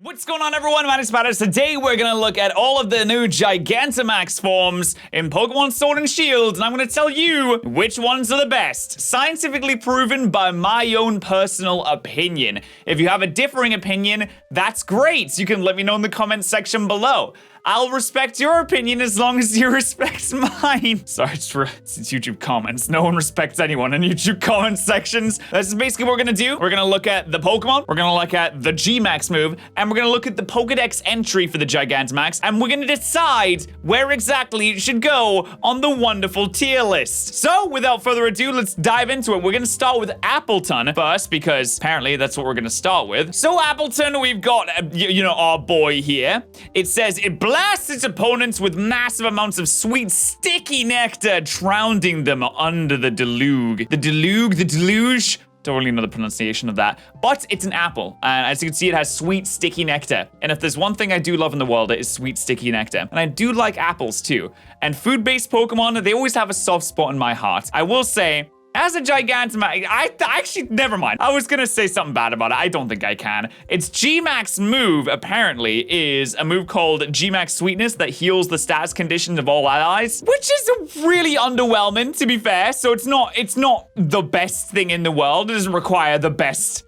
What's going on, everyone? My name is Patterrz. Today we're going to look at all of the new Gigantamax forms in Pokemon Sword and Shield, and I'm going to tell you which ones are the best. Scientifically proven by my own personal opinion. If you have a differing opinion, that's great. You can let me know in the comments section below. I'll respect your opinion as long as you respect mine. Sorry, it's YouTube comments. No one respects anyone in YouTube comment sections. This is basically what we're gonna do. We're gonna look at the Pokemon, we're gonna look at the GMax move, and we're gonna look at the Pokedex entry for the Gigantamax, and we're gonna decide where exactly it should go on the wonderful tier list. So, without further ado, let's dive into it. We're gonna start with Appleton first, because apparently that's what we're gonna start with. So, Appleton, we've got, you know, our boy here. It says, it blasts its opponents with massive amounts of sweet, sticky nectar, drowning them under the deluge. The deluge? Don't really know the pronunciation of that, but it's an apple, and as you can see, it has sweet, sticky nectar. And if there's one thing I do love in the world, it is sweet, sticky nectar. And I do like apples too. And food-based Pokemon, they always have a soft spot in my heart. I will say, as a Gigantamax, I actually, never mind. I was gonna say something bad about it. I don't think I can. Its GMax move, apparently, is a move called GMax Sweetness that heals the status conditions of all allies, which is really underwhelming, to be fair. So it's not the best thing in the world. It doesn't require the best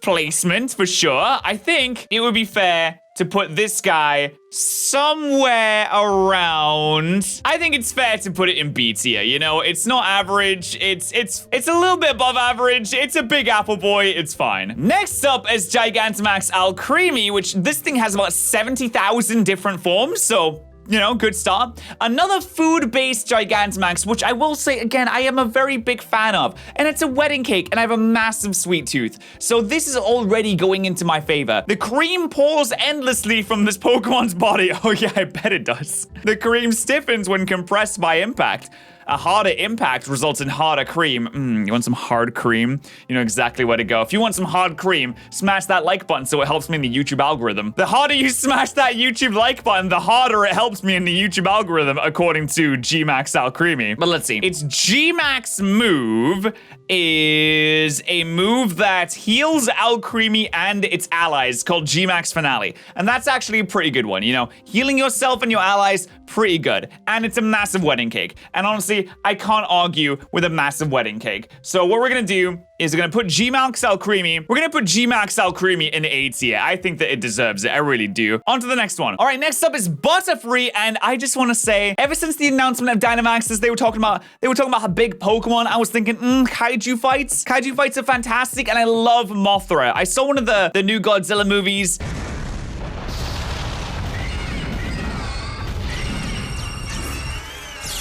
placement, for sure. I think it would be fair to put this guy somewhere around. I think it's fair to put it in B tier, you know? It's not average, it's a little bit above average, it's a big apple boy, it's fine. Next up is Gigantamax Alcremie, which this thing has about 70,000 different forms, so you know, good start. Another food-based Gigantamax, which I will say, again, I am a very big fan of. And it's a wedding cake, and I have a massive sweet tooth. So this is already going into my favor. The cream pours endlessly from this Pokemon's body. Oh yeah, I bet it does. The cream stiffens when compressed by impact. A harder impact results in harder cream. You want some hard cream? You know exactly where to go. If you want some hard cream, smash that like button so it helps me in the YouTube algorithm. The harder you smash that YouTube like button, the harder it helps me in the YouTube algorithm, according to GMax Alcremie. But let's see. Its GMax move is a move that heals Alcremie and its allies called GMax Finale. And that's actually a pretty good one, you know? Healing yourself and your allies, pretty good. And it's a massive wedding cake. And honestly, I can't argue with a massive wedding cake. So what we're gonna do is we're gonna put GMax Alcremie. We're gonna put GMax Alcremie in A tier. I think that it deserves it. I really do. On to the next one. All right, next up is Butterfree, and I just want to say, ever since the announcement of Dynamaxes, they were talking about how big Pokemon. I was thinking, kaiju fights. Kaiju fights are fantastic, and I love Mothra. I saw one of the new Godzilla movies.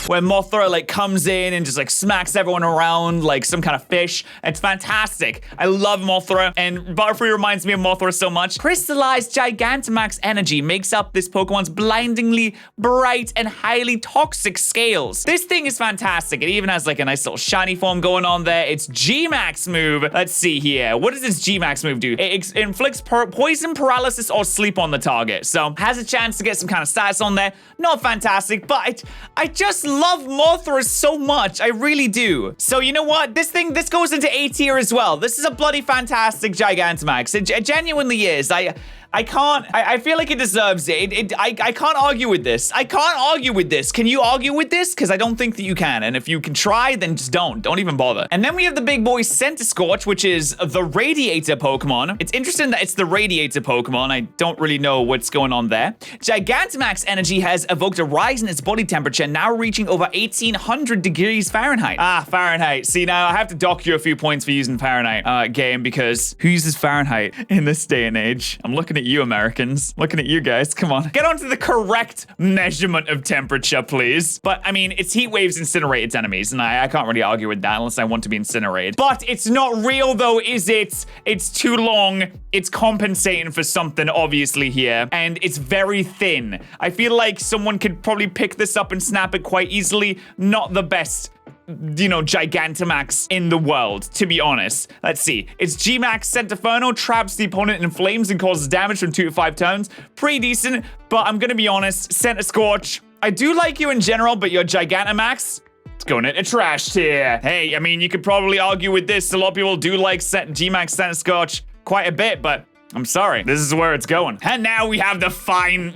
Where Mothra like comes in and just like smacks everyone around like some kind of fish. It's fantastic. I love Mothra, and Butterfree reminds me of Mothra so much. Crystallized Gigantamax energy makes up this Pokemon's blindingly bright and highly toxic scales. This thing is fantastic. It even has like a nice little shiny form going on there. Its GMax move, let's see here. What does its GMax move do? It inflicts poison, paralysis, or sleep on the target. So has a chance to get some kind of stats on there. Not fantastic, but I just love Mothra so much. I really do. So you know what? This goes into A tier as well. This is a bloody fantastic Gigantamax. It genuinely is. I feel like it deserves it. I can't argue with this. I can't argue with this. Can you argue with this? Because I don't think that you can. And if you can try, then just don't. Don't even bother. And then we have the big boy Scorch, which is the Radiator Pokemon. It's interesting that it's the Radiator Pokemon. I don't really know what's going on there. Gigantamax energy has evoked a rise in its body temperature, now reaching over 1800 degrees Fahrenheit. Ah, Fahrenheit. See, now I have to dock you a few points for using Fahrenheit game, because who uses Fahrenheit in this day and age? I'm looking at you, Americans. Looking at you guys. Come on. Get onto the correct measurement of temperature, please. But, I mean, it's heat waves incinerate its enemies, and I can't really argue with that unless I want to be incinerated. But it's not real, though, is it? It's too long. It's compensating for something, obviously, here. And it's very thin. I feel like someone could probably pick this up and snap it quite easily. Not the best, you know, Gigantamax in the world, to be honest. Let's see. Its GMax Centinferno traps the opponent in flames and causes damage from 2 to 5 turns. Pretty decent, but I'm gonna be honest, Scorch, I do like you in general, but your Gigantamax, it's going into trash tier. Hey, I mean, you could probably argue with this. A lot of people do like GMax Scorch quite a bit, but I'm sorry. This is where it's going. And now we have the fan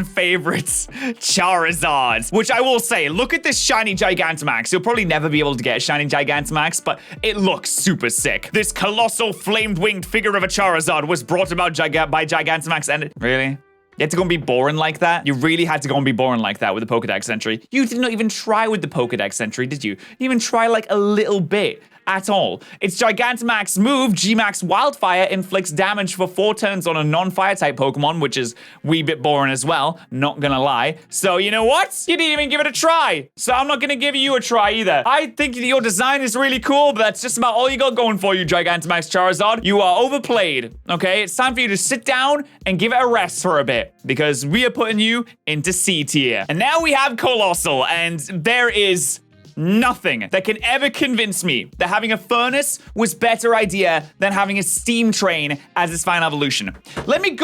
favorites, Charizard, which I will say, look at this shiny Gigantamax. You'll probably never be able to get a shiny Gigantamax, but it looks super sick. This colossal flamed winged figure of a Charizard was brought about by Gigantamax and really? You had to go and be boring like that? You really had to go and be boring like that with the Pokedex entry. You did not even try with the Pokedex entry, did you? You even try like a little bit. At all. Its Gigantamax move, GMax Wildfire, inflicts damage for 4 turns on a non-fire type Pokemon, which is a wee bit boring as well, not gonna lie. So you know what? You didn't even give it a try. So I'm not gonna give you a try either. I think your design is really cool, but that's just about all you got going for you, Gigantamax Charizard. You are overplayed, okay? It's time for you to sit down and give it a rest for a bit, because we are putting you into C tier. And now we have Colossal, and there is nothing that can ever convince me that having a furnace was better idea than having a steam train as its final evolution. Let me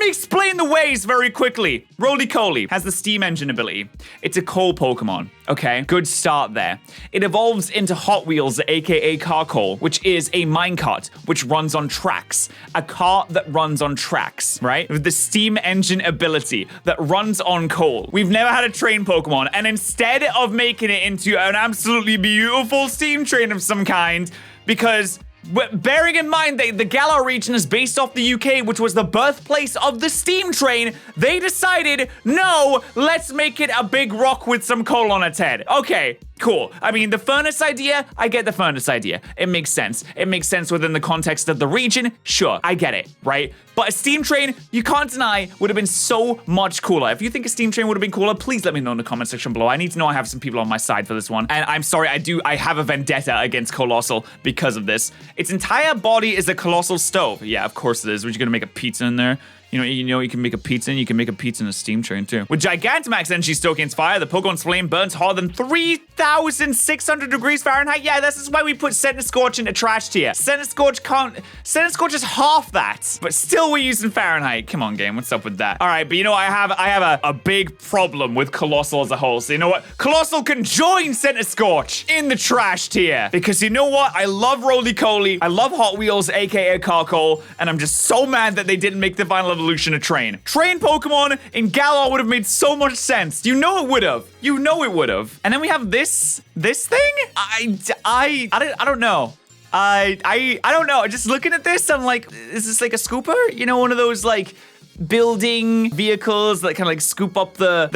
explain the ways very quickly. Roly-Coly has the steam engine ability. It's a coal Pokemon. Okay, good start there. It evolves into Hot Wheels, aka Car Coal, which is a minecart, which runs on tracks. A cart that runs on tracks, right? With the steam engine ability that runs on coal. We've never had a train Pokemon, and instead of making it into an absolutely beautiful steam train of some kind, because bearing in mind that the Galar region is based off the UK, which was the birthplace of the steam train, they decided, no, let's make it a big rock with some coal on its head. Okay, cool. I mean, the furnace idea, I get the furnace idea. It makes sense. It makes sense within the context of the region. Sure, I get it, right? But a steam train, you can't deny, would have been so much cooler. If you think a steam train would have been cooler, please let me know in the comment section below. I need to know I have some people on my side for this one. And I'm sorry, I have a vendetta against Colossal because of this. Its entire body is a colossal stove. Yeah, of course it is. We're just gonna make a pizza in there. You know, you can make a pizza, and you can make a pizza in a steam train too. With Gigantamax energy stoke against fire, the Pokemon's flame burns hotter than 3,600 degrees Fahrenheit. Yeah, this is why we put Center Scorch into trash tier. Center Scorch is half that, but still we're using Fahrenheit. Come on, game, what's up with that? All right, but you know, I have a big problem with Colossal as a whole. So you know what? Colossal can join Center Scorch in the trash tier, because you know what? I love Roly-Coly, I love Hot Wheels, aka Car Coal, and I'm just so mad that they didn't make the final evolution a train. Train Pokemon in Galar would have made so much sense. You know it would have. You know it would have. And then we have this thing? I don't know. I don't know. Just looking at this, I'm like, is this like a scooper? You know, one of those like building vehicles that kind of like scoop up the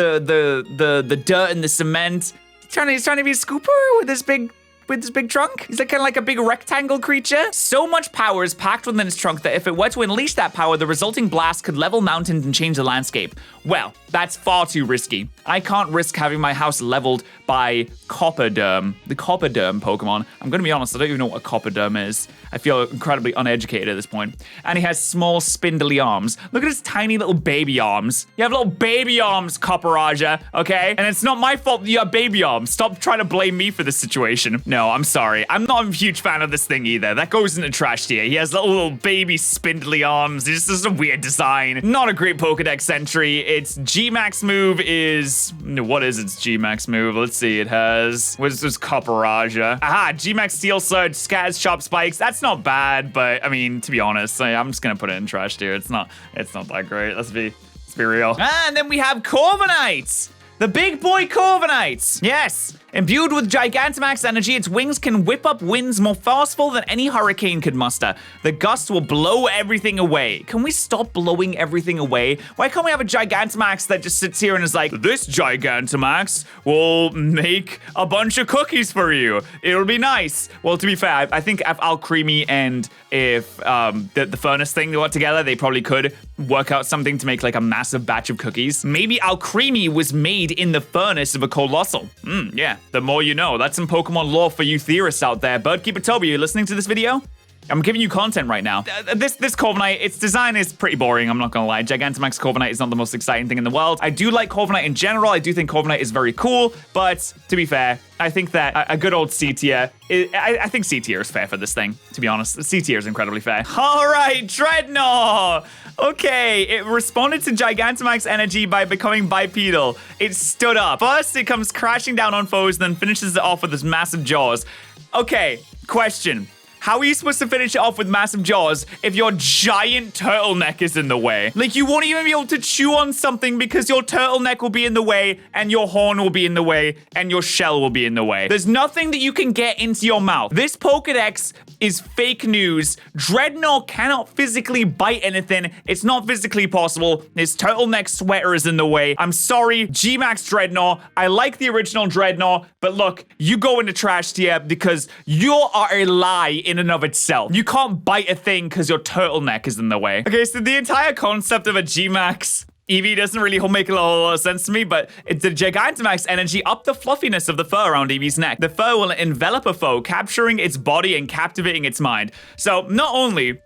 dirt and the cement. He's trying to be a scooper with this big trunk? He's like kind of like a big rectangle creature. So much power is packed within his trunk that if it were to unleash that power, the resulting blast could level mountains and change the landscape. Well, that's far too risky. I can't risk having my house leveled by Copperderm, the Copperderm Pokemon. I'm gonna be honest, I don't even know what a Copperderm is. I feel incredibly uneducated at this point. And he has small, spindly arms. Look at his tiny little baby arms. You have little baby arms, Copperaja, okay? And it's not my fault that you have baby arms. Stop trying to blame me for this situation. No, I'm sorry. I'm not a huge fan of this thing either. That goes into trash tier. He has little baby spindly arms. It's just a weird design. Not a great Pokedex entry. Its GMax move is... What is its GMax move? Let's see. It has... What is this? Copperaja. Aha! GMax Steel Surge, Scatters, Sharp Spikes. That's not bad, but I mean, to be honest, I'm just gonna put it in trash tier. It's not that great. Let's be real. And then we have Corviknight. The big boy Corviknight. Yes. Imbued with Gigantamax energy, its wings can whip up winds more forceful than any hurricane could muster. The gust will blow everything away. Can we stop blowing everything away? Why can't we have a Gigantamax that just sits here and is like, this Gigantamax will make a bunch of cookies for you. It'll be nice. Well, to be fair, I think if Alcremie and if the furnace thing got together, they probably could work out something to make like a massive batch of cookies. Maybe Alcremie was made in the furnace of a Colossal. Yeah. The more you know. That's some Pokemon lore for you theorists out there. Birdkeeper Toby, you listening to this video? I'm giving you content right now. This Corviknight, its design is pretty boring, I'm not gonna lie. Gigantamax Corviknight is not the most exciting thing in the world. I do like Corviknight in general. I do think Corviknight is very cool, but to be fair, I think that a good old C tier, I think C tier is fair for this thing, to be honest. C tier is incredibly fair. All right, Dreadnought. Okay, it responded to Gigantamax energy by becoming bipedal. It stood up. First, it comes crashing down on foes, then finishes it off with its massive jaws. Okay, question. how are you supposed to finish it off with massive jaws if your giant turtleneck is in the way? Like, you won't even be able to chew on something because your turtleneck will be in the way, and your horn will be in the way, and your shell will be in the way. There's nothing that you can get into your mouth. This Pokedex is fake news. Dreadnought cannot physically bite anything. It's not physically possible. His turtleneck sweater is in the way. I'm sorry, GMax Dreadnought. I like the original Dreadnought, but look, you go into trash tier because you are a lie in and of itself. You can't bite a thing because your turtleneck is in the way. Okay, so the entire concept of a GMax Eevee doesn't really make a whole lot of sense to me, but it's the Gigantamax energy up the fluffiness of the fur around Eevee's neck. The fur will envelop a foe, capturing its body and captivating its mind. So not only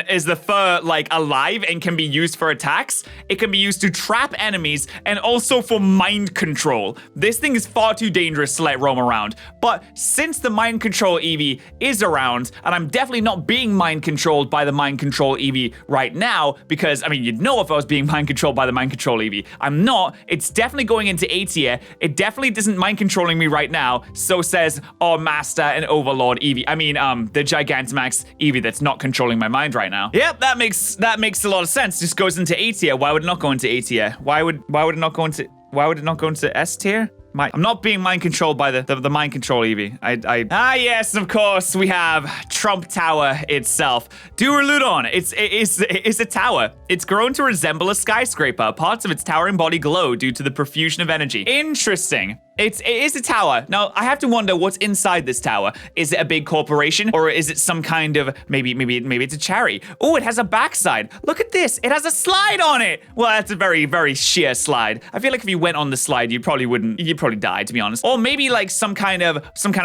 is the fur like alive and can be used for attacks, it can be used to trap enemies and also for mind control. This thing is far too dangerous to let roam around. But since the mind control Eevee is around, and I'm definitely not being mind controlled by the mind control Eevee right now, because I mean, you'd know if I was being mind controlled by the mind control Eevee. I'm not. It's definitely going into A tier. It definitely isn't mind controlling me right now. So says our master and overlord Eevee. I mean, the Gigantamax Eevee that's not controlling my mind right now. Yep, that makes a lot of sense. Just goes into A tier. Why would it not go into A tier? Why would it not go into S tier? I'm not being mind controlled by the mind control Eevee. Yes, of course, we have Trump Tower itself. Duraludon, it's a tower. It's grown to resemble a skyscraper. Parts of its towering body glow due to the profusion of energy. Interesting. It is a tower. Now, I have to wonder what's inside this tower. Is it a big corporation, or is it some kind of, maybe it's a cherry? Oh, it has a backside. Look at this. It has a slide on it. Well, that's a very, very sheer slide. I feel like if you went on the slide, you'd probably die, to be honest. Or maybe like some kind of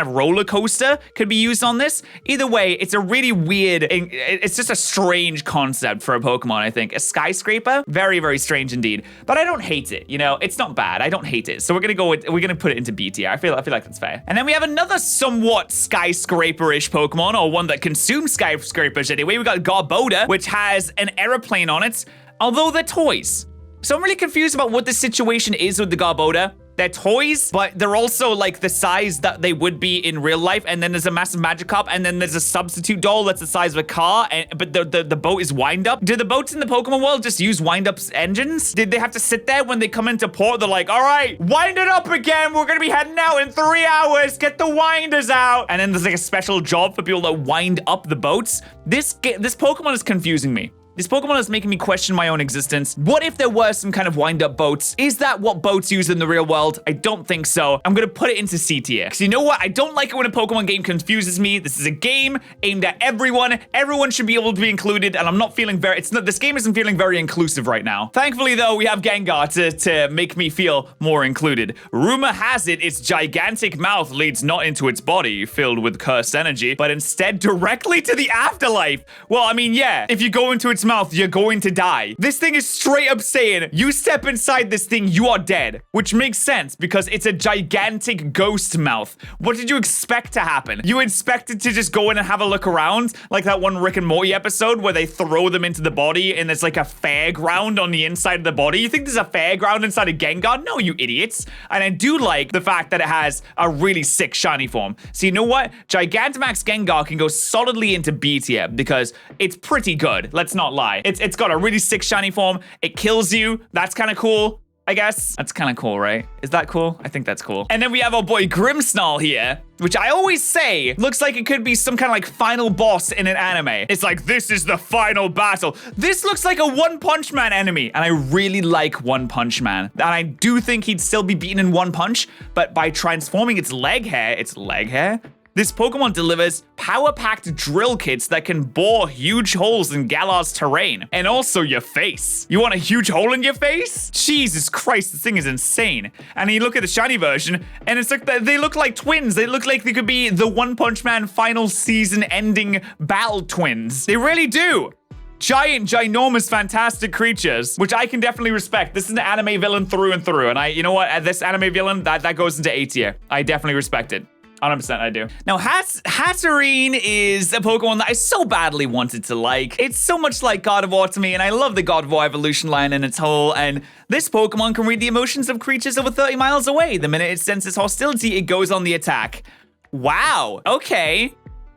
roller coaster could be used on this. Either way, it's a really weird, it's just a strange concept for a Pokemon, I think. A skyscraper? Very, very strange indeed. But I don't hate it, you know? It's not bad. I don't hate it. So we're gonna put it into B tier. I feel like that's fair. And then we have another somewhat skyscraper-ish Pokemon, or one that consumes skyscrapers anyway. We got Garbodor, which has an aeroplane on it, although they're toys. So I'm really confused about what the situation is with the Garbodor. They're toys, but they're also like the size that they would be in real life. And then there's a massive Magikarp, and then there's a substitute doll that's the size of a car, but the boat is wind-up. Do the boats in the Pokemon world just use wind-up engines? Did they have to sit there when they come into port? They're like, all right, wind it up again. We're gonna be heading out in 3 hours. Get the winders out. And then there's like a special job for people that wind up the boats. This Pokemon is confusing me. This Pokemon is making me question my own existence. What if there were some kind of wind-up boats? Is that what boats use in the real world? I don't think so. I'm gonna put it into C tier. Because you know what? I don't like it when a Pokemon game confuses me. This is a game aimed at everyone. Everyone should be able to be included, and I'm not feeling this game isn't feeling very inclusive right now. Thankfully, though, we have Gengar to make me feel more included. Rumor has it, its gigantic mouth leads not into its body, filled with cursed energy, but instead directly to the afterlife. Well, I mean, yeah, if you go into its mouth, you're going to die. This thing is straight up saying, you step inside this thing, you are dead. Which makes sense because it's a gigantic ghost mouth. What did you expect to happen? You expected to just go in and have a look around? Like that one Rick and Morty episode where they throw them into the body and there's like a fairground on the inside of the body? You think there's a fairground inside of Gengar? No, you idiots. And I do like the fact that it has a really sick shiny form. So you know what? Gigantamax Gengar can go solidly into B tier because it's pretty good. Let's not lie. It's got a really sick shiny form. It kills you. That's kind of cool, I guess. That's kind of cool, right? Is that cool? I think that's cool. And then we have our boy Grimmsnarl here, which I always say looks like it could be some kind of like final boss in an anime. It's like, this is the final battle. This looks like a One Punch Man enemy. And I really like One Punch Man. And I do think he'd still be beaten in one punch, but by transforming its leg hair, this Pokemon delivers power-packed drill kits that can bore huge holes in Galar's terrain. And also your face. You want a huge hole in your face? Jesus Christ, this thing is insane. And you look at the shiny version, and it's like, they look like twins. They look like they could be the One Punch Man final season ending battle twins. They really do. Giant, ginormous, fantastic creatures, which I can definitely respect. This is an anime villain through and through. And you know what? This anime villain, that goes into A tier. I definitely respect it. 100% I do. Now, Hatterene is a Pokemon that I so badly wanted to like. It's so much like Gardevoir to me, and I love the Gardevoir evolution line in its whole, and this Pokemon can read the emotions of creatures over 30 miles away. The minute it senses hostility, it goes on the attack. Wow. Okay.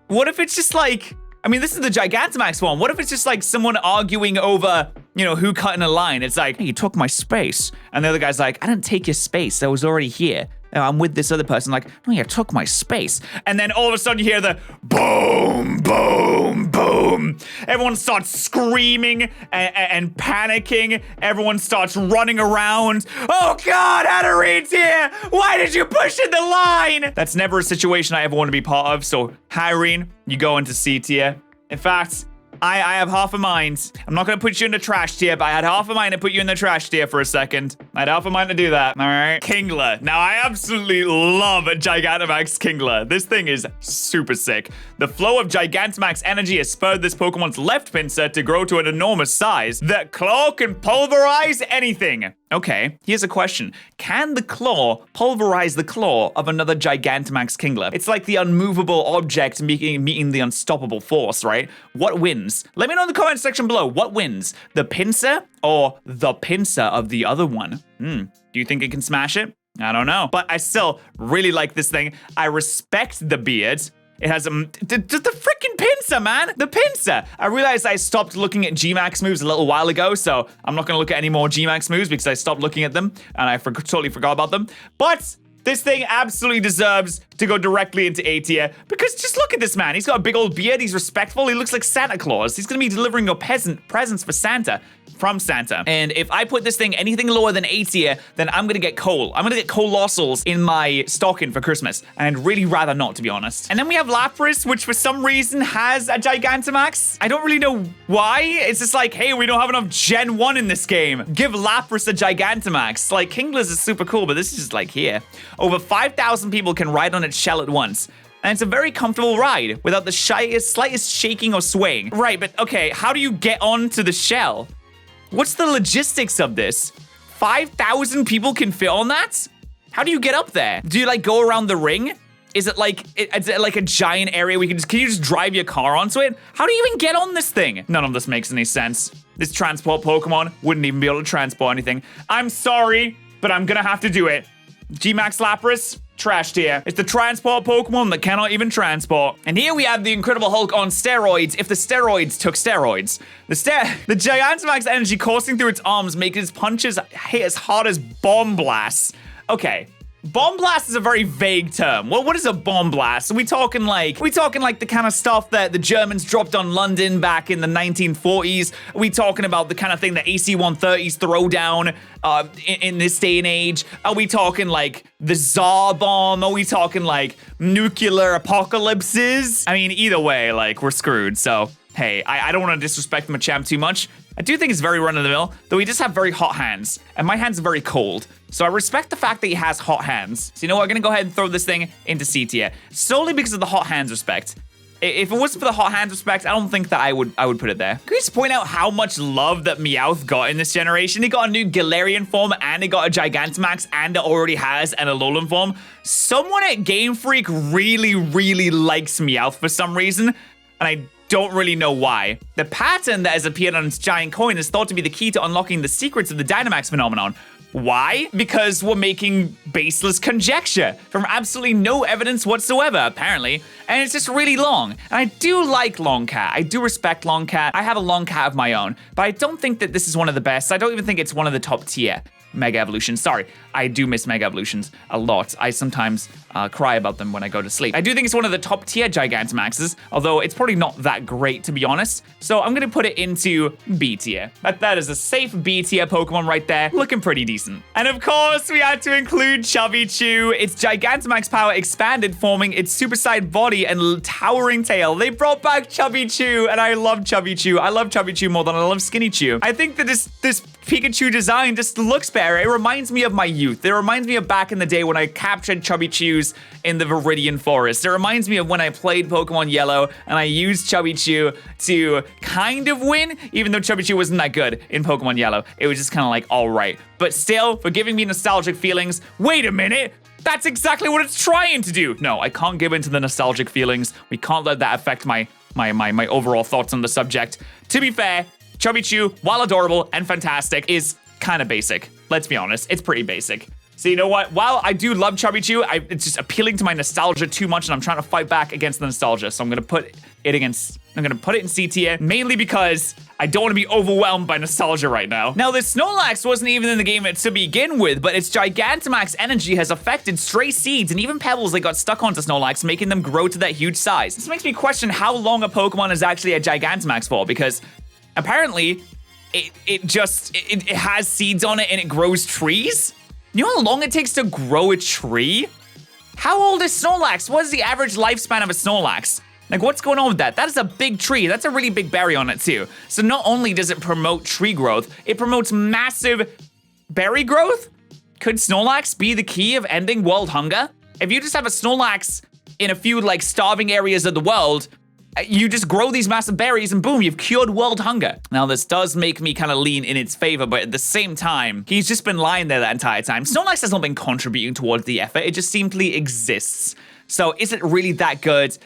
What if it's just like, I mean, this is the Gigantamax one. What if it's just like someone arguing over, you know, who cut in a line? It's like, hey, you took my space. And the other guy's like, I didn't take your space. I was already here. I'm with this other person. Like, oh, you took my space. And then all of a sudden you hear the boom, boom, boom. Everyone starts screaming and panicking. Everyone starts running around. Oh God, Hatterene's here. Why did you push in the line? That's never a situation I ever want to be part of. So, Hatterene, you go into C tier. In fact, I have half a mind. I'm not going to put you in the trash tier, but I had half a mind to put you in the trash tier for a second. I had half a mind to do that. All right. Kingler. Now, I absolutely love a Gigantamax Kingler. This thing is super sick. The flow of Gigantamax energy has spurred this Pokemon's left pincer to grow to an enormous size. The claw can pulverize anything. Okay, here's a question. Can the claw pulverize the claw of another Gigantamax Kingler? It's like the unmovable object meeting the unstoppable force, right? What wins? Let me know in the comment section below. What wins? The pincer or the pincer of the other one? Do you think it can smash it? I don't know. But I still really like this thing. I respect the beard. It has the freaking pincer, man. The pincer. I realized I stopped looking at GMax moves a little while ago, so I'm not going to look at any more GMax moves because I stopped looking at them and I totally forgot about them. But this thing absolutely deserves to go directly into A tier because just look at this man. He's got a big old beard. He's respectful. He looks like Santa Claus. He's going to be delivering your presents for Santa. From Santa. And if I put this thing anything lower than A tier, then I'm gonna get coal. I'm gonna get colossals in my stocking for Christmas. And I'd really rather not, to be honest. And then we have Lapras, which for some reason has a Gigantamax. I don't really know why. It's just like, hey, we don't have enough Gen 1 in this game. Give Lapras a Gigantamax. Like, Kingler's is super cool, but this is just like here. Over 5,000 people can ride on its shell at once. And it's a very comfortable ride without the slightest shaking or swaying. Right, but okay, how do you get onto the shell? What's the logistics of this? 5,000 people can fit on that? How do you get up there? Do you like go around the ring? Is it like a giant area can you just drive your car onto it? How do you even get on this thing? None of this makes any sense. This transport Pokemon wouldn't even be able to transport anything. I'm sorry, but I'm gonna have to do it. GMax Lapras, trash tier. It's the transport Pokemon that cannot even transport. And here we have the Incredible Hulk on steroids if the steroids took steroids. The Gigantamax energy coursing through its arms making its punches hit as hard as bomb blasts. Okay. Bomb blast is a very vague term. Well, what is a bomb blast? Are we talking like the kind of stuff that the Germans dropped on London back in the 1940s? Are we talking about the kind of thing that AC-130s throw down in this day and age? Are we talking like the Tsar bomb? Are we talking like nuclear apocalypses? I mean, either way, like, we're screwed. So, hey, I don't want to disrespect Machamp too much. I do think it's very run-of-the-mill, though he does have very hot hands, and my hands are very cold. So I respect the fact that he has hot hands. So you know what, I'm gonna go ahead and throw this thing into C tier, solely because of the hot hands respect. If it wasn't for the hot hands respect, I don't think that I would put it there. Can we just point out how much love that Meowth got in this generation? He got a new Galarian form, and he got a Gigantamax, and it already has an Alolan form. Someone at Game Freak really, really likes Meowth for some reason, and I don't really know why. The pattern that has appeared on its giant coin is thought to be the key to unlocking the secrets of the Dynamax phenomenon. Why? Because we're making baseless conjecture from absolutely no evidence whatsoever, apparently. And it's just really long. And I do like Long Cat. I do respect Long Cat. I have a Long Cat of my own. But I don't think that this is one of the best. I don't even think it's one of the top tier Mega Evolutions. Sorry, I do miss Mega Evolutions a lot. I sometimes cry about them when I go to sleep. I do think it's one of the top tier Gigantamaxes, although it's probably not that great, to be honest. So I'm gonna put it into B tier. That is a safe B tier Pokemon right there, looking pretty decent. And of course, we had to include Shelby Chu. Its Gigantamax power expanded, forming its supersized body and towering tail. They brought back Shelby Chu, and I love Shelby Chu. I love Shelby Chu more than I love Skinny Chu. I think that this Pikachu design just looks better. It reminds me of my youth. It reminds me of back in the day when I captured Chubby Chews in the Viridian Forest. It reminds me of when I played Pokemon Yellow and I used Chubby Chew to kind of win, even though Chubby Chew wasn't that good in Pokemon Yellow. It was just kind of like, all right. But still, for giving me nostalgic feelings, wait a minute. That's exactly what it's trying to do. No, I can't give into the nostalgic feelings. We can't let that affect my overall thoughts on the subject. To be fair, Chubby Chew, while adorable and fantastic, is kind of basic. Let's be honest, it's pretty basic. So you know what? While I do love Shelby Chu, it's just appealing to my nostalgia too much, and I'm trying to fight back against the nostalgia. So I'm gonna put it in C tier, mainly because I don't want to be overwhelmed by nostalgia right now. Now, this Snorlax wasn't even in the game to begin with, but its Gigantamax energy has affected stray seeds and even pebbles that got stuck onto Snorlax, making them grow to that huge size. This makes me question how long a Pokemon is actually a Gigantamax for, because apparently it has seeds on it and it grows trees. You know how long it takes to grow a tree? How old is Snorlax? What is the average lifespan of a Snorlax? Like, what's going on with that? That is a big tree. That's a really big berry on it, too. So not only does it promote tree growth, it promotes massive berry growth? Could Snorlax be the key of ending world hunger? If you just have a Snorlax in a few, like, starving areas of the world, you just grow these massive berries and boom, you've cured world hunger. Now, this does make me kind of lean in its favor, but at the same time, he's just been lying there that entire time. Snorlax has not been contributing towards the effort. It just simply exists. So is it really that good?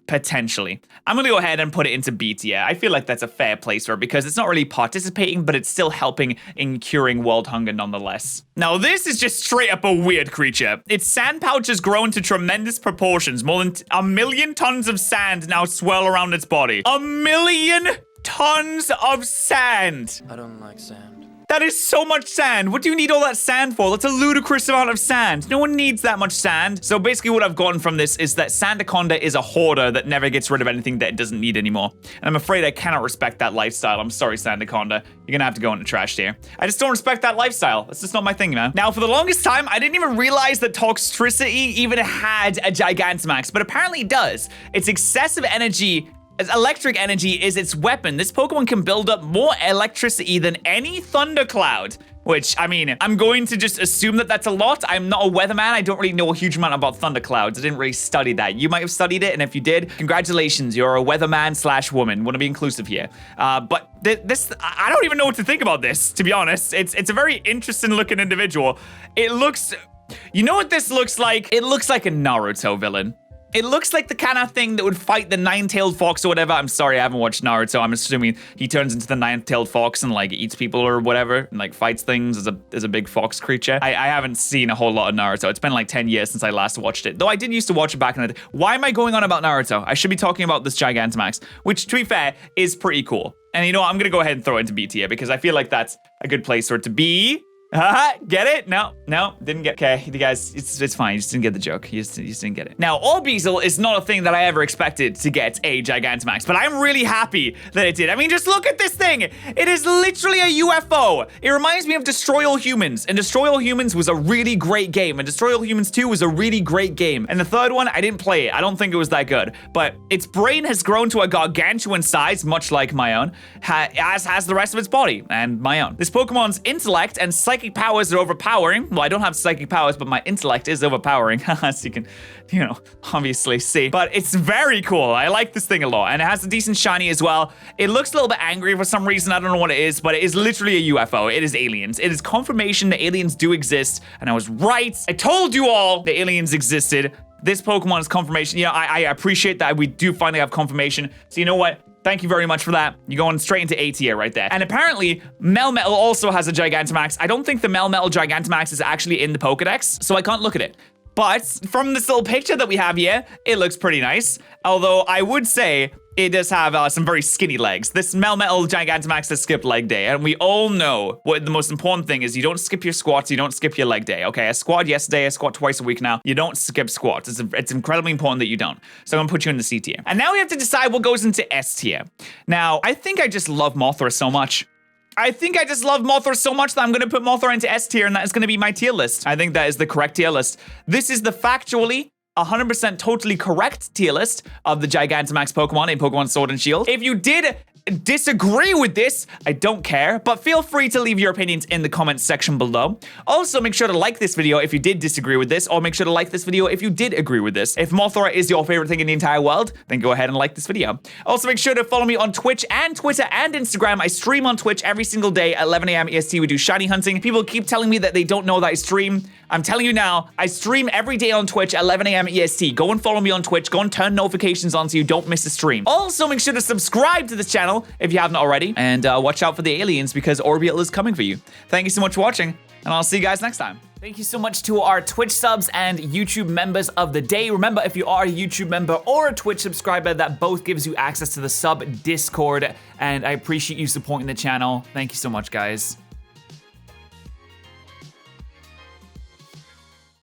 Potentially. I'm gonna go ahead and put it into B tier. I feel like that's a fair place for it because it's not really participating, but it's still helping in curing world hunger nonetheless. Now, this is just straight up a weird creature. Its sand pouch has grown to tremendous proportions. More than 1 million tons of sand now swirl around its body. 1 million tons of sand. I don't like sand. That is so much sand. What do you need all that sand for? That's a ludicrous amount of sand. No one needs that much sand. So basically what I've gotten from this is that Sandaconda is a hoarder that never gets rid of anything that it doesn't need anymore. And I'm afraid I cannot respect that lifestyle. I'm sorry, Sandaconda. You're gonna have to go in the trash tier. I just don't respect that lifestyle. That's just not my thing, man. Now, for the longest time, I didn't even realize that Tricity even had a Gigantamax, but apparently it does. Its excessive energy electric energy is its weapon. This Pokemon can build up more electricity than any thundercloud, which, I mean, I'm going to just assume that that's a lot. I'm not a weatherman. I don't really know a huge amount about thunderclouds. I didn't really study that. You might have studied it, and if you did, congratulations. You're a weatherman / woman. Want to be inclusive here. But this, I don't even know what to think about this, to be honest. It's a very interesting looking individual. It looks, you know what this looks like? It looks like a Naruto villain. It looks like the kind of thing that would fight the nine-tailed fox or whatever. I'm sorry, I haven't watched Naruto. I'm assuming he turns into the nine-tailed fox and like eats people or whatever and like fights things as a big fox creature. I haven't seen a whole lot of Naruto. It's been like 10 years since I last watched it. Though I did used to watch it back in the day. Why am I going on about Naruto? I should be talking about this Gigantamax, which to be fair is pretty cool. And you know what? I'm gonna go ahead and throw it into B tier because I feel like that's a good place for it to be. Get it? No, didn't get. Okay, you guys, it's fine. You just didn't get the joke. You just didn't get it. Now, Orbeezle is not a thing that I ever expected to get a Gigantamax, but I'm really happy that it did. I mean, just look at this thing. It is literally a UFO. It reminds me of Destroy All Humans, and Destroy All Humans was a really great game, and Destroy All Humans 2 was a really great game. And the third one, I didn't play it. I don't think it was that good, but its brain has grown to a gargantuan size, much like my own, as has the rest of its body and my own. This Pokemon's intellect and psychic powers are overpowering. Well, I don't have psychic powers, but my intellect is overpowering, as you can, you know, obviously see. But it's very cool. I like this thing a lot, and it has a decent shiny as well. It looks a little bit angry for some reason. I don't know what it is, but it is literally a UFO. It is aliens. It is confirmation that aliens do exist, and I was right. I told you all that aliens existed. This Pokemon is confirmation. Yeah, I appreciate that we do finally have confirmation. So you know what? Thank you very much for that. You're going straight into A tier right there. And apparently, Melmetal also has a Gigantamax. I don't think the Melmetal Gigantamax is actually in the Pokedex, so I can't look at it. But from this little picture that we have here, it looks pretty nice. Although I would say it does have some very skinny legs. This Melmetal Gigantamax has skipped leg day, and we all know what the most important thing is. You don't skip your squats, you don't skip your leg day, okay? I squat yesterday, I squat twice a week now. You don't skip squats. It's incredibly important that you don't. So I'm gonna put you in the C tier. And now we have to decide what goes into S tier. Now, I think I just love Mothra so much. I think I just love Mothra so much that I'm going to put Mothra into S tier, and that is going to be my tier list. I think that is the correct tier list. This is the factually 100% totally correct tier list of the Gigantamax Pokemon in Pokemon Sword and Shield. If you did disagree with this, I don't care, but feel free to leave your opinions in the comments section below. Also, make sure to like this video if you did disagree with this, or make sure to like this video if you did agree with this. If Mothra is your favorite thing in the entire world, then go ahead and like this video. Also, make sure to follow me on Twitch and Twitter and Instagram. I stream on Twitch every single day at 11 a.m. EST. We do shiny hunting. People keep telling me that they don't know that I stream. I'm telling you now, I stream every day on Twitch at 11 a.m. EST. Go and follow me on Twitch. Go and turn notifications on so you don't miss a stream. Also, make sure to subscribe to this channel if you haven't already, and watch out for the aliens because Orbeezle is coming for you. Thank you so much for watching, and I'll see you guys next time. Thank you so much to our Twitch subs and YouTube members of the day. Remember, if you are a YouTube member or a Twitch subscriber, that both gives you access to the sub Discord, and I appreciate you supporting the channel. Thank you so much, guys.